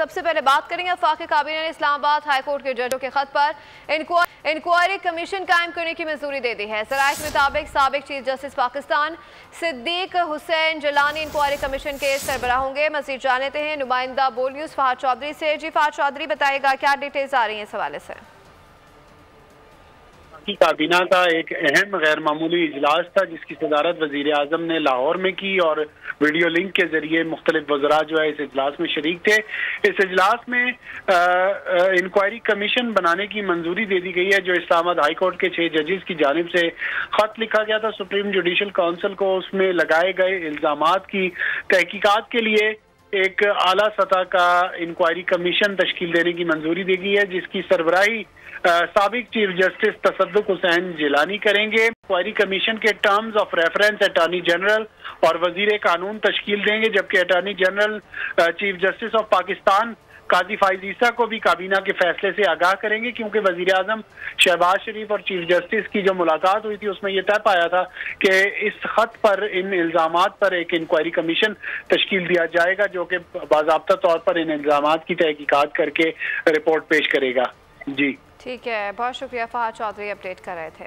سب سے پہلے بات کریں گے وفاقی کابینہ نے اسلام آباد ہائی کورٹ کے ججوں کے خط پر انکوائری کمیشن قائم کرنے کی منظوری دے دی ہے۔ ذرائع کے مطابق سابق چیف جسٹس پاکستان صدیق حسین جیلانی انکوائری کمیشن کے سربراہ ہوں گے۔ مزید جانتے ہیں نمائندہ بول نیوز فہد چودھری سے۔ جی فہد چودھری، بتائے گا کیا ڈیٹیلز آ رہی ہیں اس حوالے سے؟ کابینہ کا ایک اہم غیر معمولی اجلاس تھا جس کی صدارت وزیر اعظم نے لاہور میں کی اور ویڈیو لنک کے ذریعے مختلف وزراء جو ہے اس اجلاس میں شریک تھے۔ اس اجلاس میں انکوائری کمیشن بنانے کی منظوری دے دی گئی ہے جو اسلام آباد ہائی کورٹ کے 6 ججز کی جانب سے خط لکھا گیا تھا سپریم جوڈیشل کونسل کو۔ اس میں لگائے گئے الزامات کی تحقیقات کے لیے ایک اعلیٰ سطح کا انکوائری کمیشن تشکیل دینے کی منظوری دی گئی ہے جس کی سربراہی سابق چیف جسٹس تصدق حسین جیلانی کریں گے۔ انکوائری کمیشن کے terms of reference attorney general اور وزیر قانون تشکیل دیں گے، جبکہ attorney general chief justice of Pakistan قاضی فائز عیسیٰ کو بھی کابینہ کے فیصلے سے آگاہ کریں گے، کیونکہ وزیر اعظم شہباز شریف اور چیف جسٹس کی جو ملاقات ہوئی تھی اس میں یہ طے پایا تھا کہ اس خط پر ان الزامات پر ایک انکوائری کمیشن تشکیل دیا جائے گا جو کہ باضابطہ طور پر ان الزامات کی تحقیقات کر کے رپورٹ پیش کرے گا۔ جی ٹھیک ہے، بہت شکریہ فہد چودھری، اپڈیٹ کر رہے تھے۔